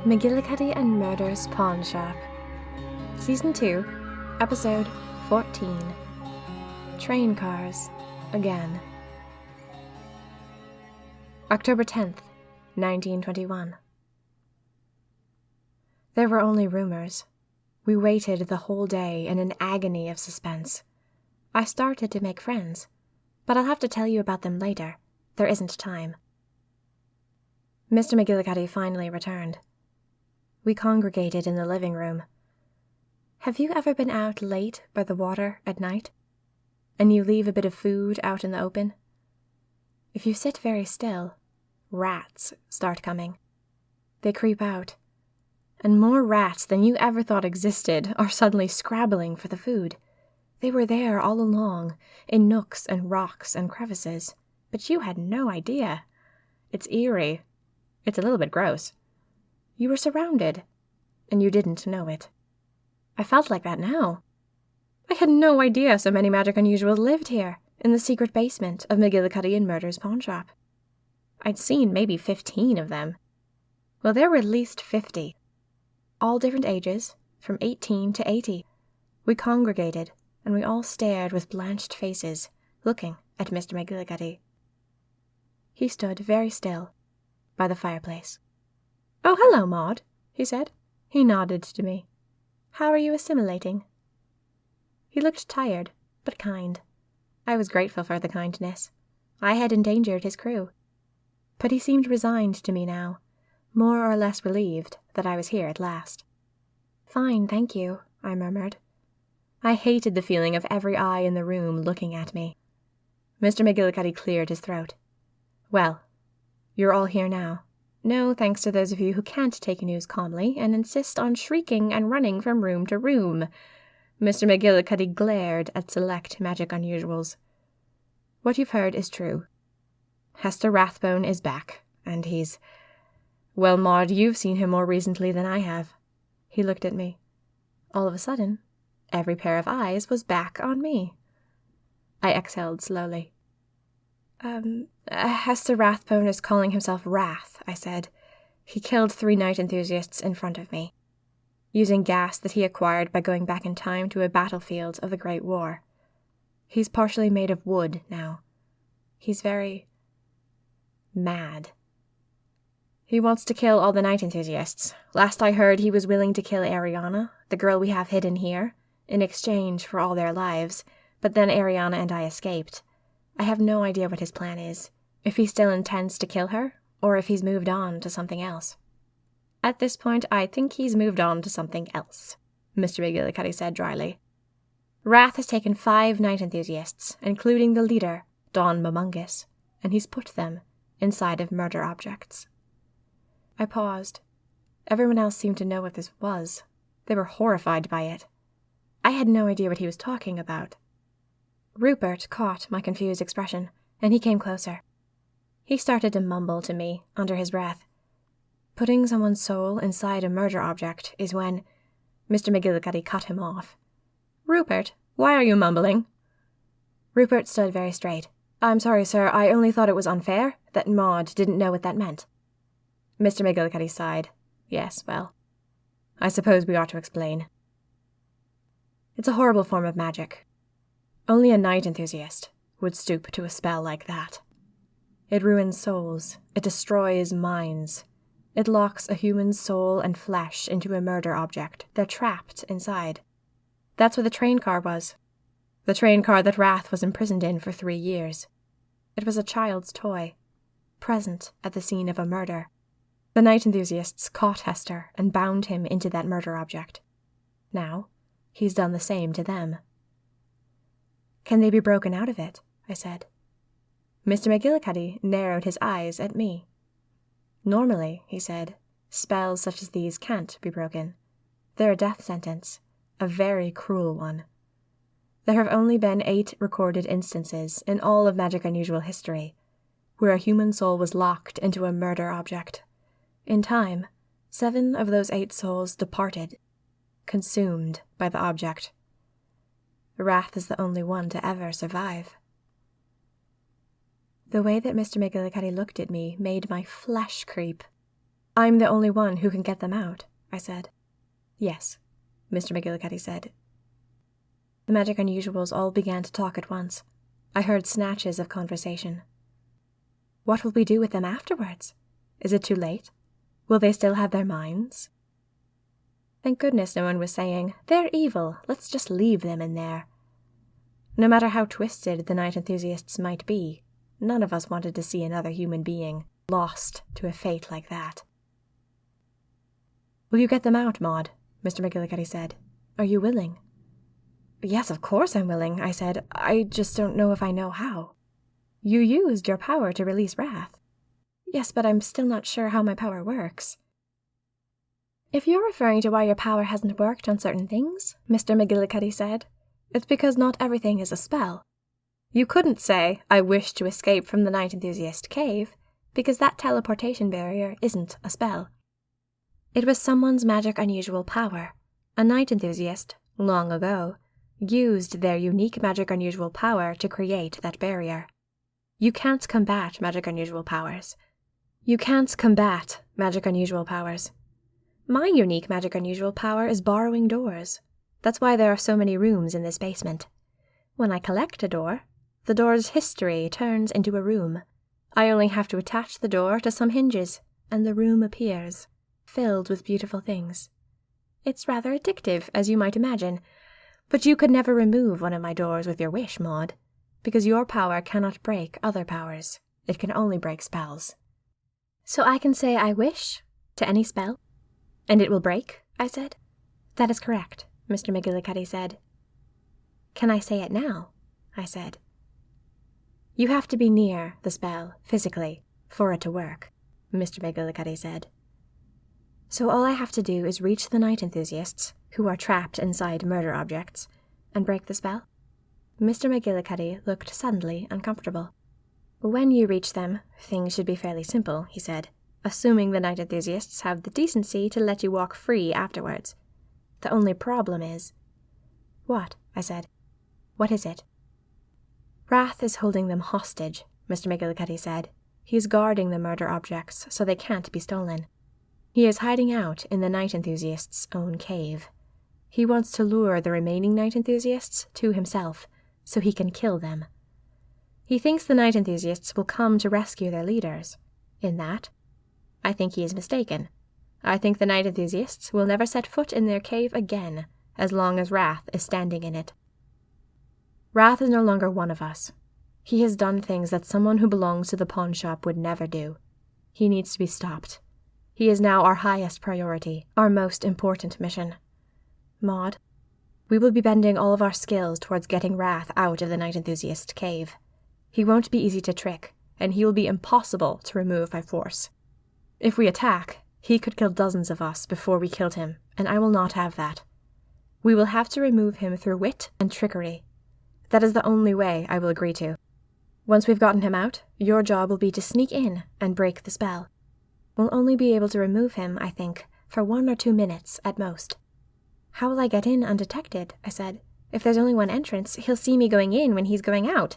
McGillicuddy and Murder's Pawn Shop. Season 2, Episode 14. Train Cars Again. October 10th, 1921. There were only rumors. We waited the whole day in an agony of suspense. I started to make friends, but I'll have to tell you about them later. There isn't time. Mr. McGillicuddy finally returned. We congregated in the living room. Have you ever been out late by the water at night, and you leave a bit of food out in the open? If you sit very still, rats start coming. They creep out, and more rats than you ever thought existed are suddenly scrabbling for the food. They were there all along, in nooks and rocks and crevices, but you had no idea. It's eerie. It's a little bit gross. You were surrounded, and you didn't know it. I felt like that now. I had no idea so many magic unusuals lived here, in the secret basement of McGillicuddy and Murder's Pawn Shop. I'd seen maybe 15 of them. Well, there were at least 50. All different ages, from 18 to 80. We congregated, and we all stared with blanched faces, looking at Mr. McGillicuddy. He stood very still, by the fireplace. "Oh, hello, Maud," he said. He nodded to me. "How are you assimilating?" He looked tired, but kind. I was grateful for the kindness. I had endangered his crew. But he seemed resigned to me now, more or less relieved that I was here at last. "Fine, thank you," I murmured. I hated the feeling of every eye in the room looking at me. Mr. McGillicuddy cleared his throat. "Well, you're all here now. No thanks to those of you who can't take news calmly and insist on shrieking and running from room to room." Mr. McGillicuddy glared at select magic unusuals. "What you've heard is true. Hester Rathbone is back, and he's... Well, Maud, you've seen him more recently than I have." He looked at me. All of a sudden, every pair of eyes was back on me. I exhaled slowly. Hester Rathbone is calling himself Wrath," I said. "He killed 3 night enthusiasts in front of me, using gas that he acquired by going back in time to a battlefield of the Great War. He's partially made of wood now. He's very... mad. He wants to kill all the night enthusiasts. Last I heard, he was willing to kill Ariana, the girl we have hidden here, in exchange for all their lives, but then Ariana and I escaped. I have no idea what his plan is, if he still intends to kill her, or if he's moved on to something else." "At this point, I think he's moved on to something else," Mr. McGillicuddy said dryly. "Wrath has taken 5 night enthusiasts, including the leader, Don Momungus, and he's put them inside of murder objects." I paused. Everyone else seemed to know what this was. They were horrified by it. I had no idea what he was talking about. Rupert caught my confused expression, and he came closer. He started to mumble to me under his breath. Putting someone's soul inside a murder object is when... Mr. McGillicuddy cut him off. "Rupert, why are you mumbling?" Rupert stood very straight. "I'm sorry, sir, I only thought it was unfair that Maud didn't know what that meant." Mr. McGillicuddy sighed. "Yes, well, I suppose we ought to explain. It's a horrible form of magic. Only a night enthusiast would stoop to a spell like that. It ruins souls. It destroys minds. It locks a human's soul and flesh into a murder object they're trapped inside. That's what the train car was. The train car that Wrath was imprisoned in for 3 years. It was a child's toy, present at the scene of a murder. The night enthusiasts caught Hester and bound him into that murder object. Now, he's done the same to them." "Can they be broken out of it?" I said. Mr. McGillicuddy narrowed his eyes at me. "Normally," he said, "spells such as these can't be broken. They're a death sentence, a very cruel one. There have only been 8 recorded instances in all of Magic Unusual history where a human soul was locked into a murder object. In time, 7 of those 8 souls departed, consumed by the object. Wrath is the only one to ever survive." The way that Mr. McGillicuddy looked at me made my flesh creep. I'm the only one who can get them out, I said. Yes, Mr. McGillicuddy said. The magic unusuals all began to talk at once. I heard snatches of conversation. What will we do with them afterwards? Is it too late? Will they still have their minds? Thank goodness no one was saying, they're evil, let's just leave them in there. No matter how twisted the night enthusiasts might be, none of us wanted to see another human being lost to a fate like that. Will you get them out, Maud? Mr. McGillicuddy said. Are you willing? Yes, of course I'm willing, I said. I just don't know if I know how. You used your power to release Wrath. Yes, but I'm still not sure how my power works. If you're referring to why your power hasn't worked on certain things, Mr. McGillicuddy said, it's because not everything is a spell. You couldn't say, I wish to escape from the Night Enthusiast cave, because that teleportation barrier isn't a spell. It was someone's magic unusual power. A Night Enthusiast, long ago, used their unique magic unusual power to create that barrier. You can't combat magic unusual powers. You can't combat magic unusual powers. My unique magic unusual power is borrowing doors. That's why there are so many rooms in this basement. When I collect a door, the door's history turns into a room. I only have to attach the door to some hinges, and the room appears, filled with beautiful things. It's rather addictive, as you might imagine, but you could never remove one of my doors with your wish, Maud, because your power cannot break other powers. It can only break spells. So I can say I wish to any spell, and it will break, I said. That is correct, Mr. McGillicuddy said. Can I say it now? I said. You have to be near the spell, physically, for it to work, Mr. McGillicuddy said. So all I have to do is reach the Night Enthusiasts, who are trapped inside murder objects, and break the spell? Mr. McGillicuddy looked suddenly uncomfortable. When you reach them, things should be fairly simple, he said, assuming the Night Enthusiasts have the decency to let you walk free afterwards. The only problem is... What? I said. What is it? Wrath is holding them hostage, Mr. McGillicuddy said. He is guarding the murder objects so they can't be stolen. He is hiding out in the Night Enthusiasts' own cave. He wants to lure the remaining Night Enthusiasts to himself so he can kill them. He thinks the Night Enthusiasts will come to rescue their leaders. In that, I think he is mistaken. I think the Night Enthusiasts will never set foot in their cave again, as long as Wrath is standing in it. Wrath is no longer one of us. He has done things that someone who belongs to the pawn shop would never do. He needs to be stopped. He is now our highest priority, our most important mission. Maud, we will be bending all of our skills towards getting Wrath out of the Night Enthusiast cave. He won't be easy to trick, and he will be impossible to remove by force. If we attack, he could kill dozens of us before we killed him, and I will not have that. We will have to remove him through wit and trickery. That is the only way I will agree to. Once we've gotten him out, your job will be to sneak in and break the spell. We'll only be able to remove him, I think, for 1 or 2 minutes at most. How will I get in undetected? I said. If there's only one entrance, he'll see me going in when he's going out.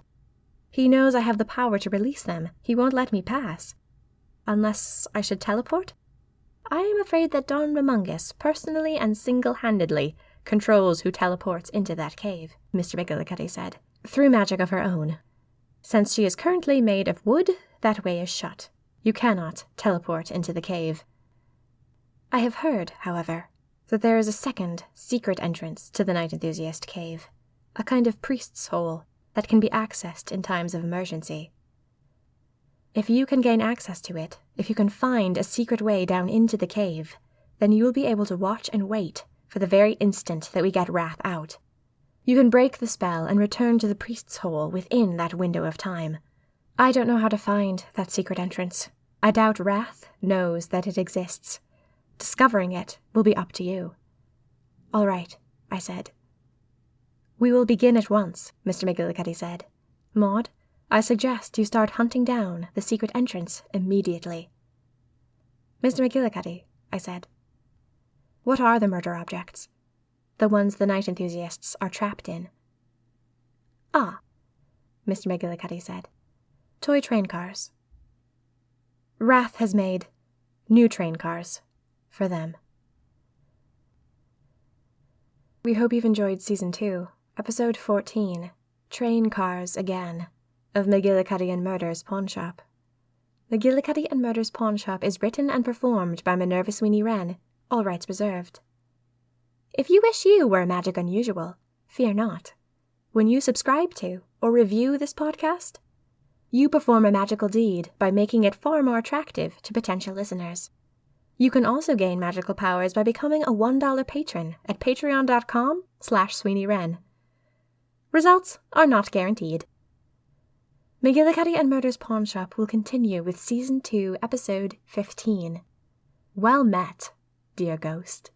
He knows I have the power to release them. He won't let me pass. Unless I should teleport? I am afraid that Don Ramungus, personally and single-handedly, controls who teleports into that cave, Mr. McGillicuddy said, through magic of her own. Since she is currently made of wood, that way is shut. You cannot teleport into the cave. I have heard, however, that there is a second, secret entrance to the Night Enthusiast cave, a kind of priest's hole that can be accessed in times of emergency. If you can gain access to it, if you can find a secret way down into the cave, then you will be able to watch and wait for the very instant that we get Wrath out. You can break the spell and return to the priest's hole within that window of time. I don't know how to find that secret entrance. I doubt Wrath knows that it exists. Discovering it will be up to you. All right, I said. We will begin at once, Mr. McGillicuddy said. Maud, I suggest you start hunting down the secret entrance immediately. Mr. McGillicuddy, I said. What are the murder objects? The ones the Night Enthusiasts are trapped in. Ah, Mr. McGillicuddy said. Toy train cars. Wrath has made New train cars. For them. We hope you've enjoyed Season 2, Episode 14, Train Cars Again, of McGillicuddy and Murder's Pawn Shop. McGillicuddy and Murder's Pawn Shop is written and performed by Minerva Sweeney Wren, all rights reserved. If you wish you were a magic unusual, fear not. When you subscribe to or review this podcast, you perform a magical deed by making it far more attractive to potential listeners. You can also gain magical powers by becoming a $1 patron at patreon.com/SweeneyWren. Results are not guaranteed. McGillicuddy and Murder's Pawn Shop will continue with Season 2, Episode 15. Well met, dear ghost.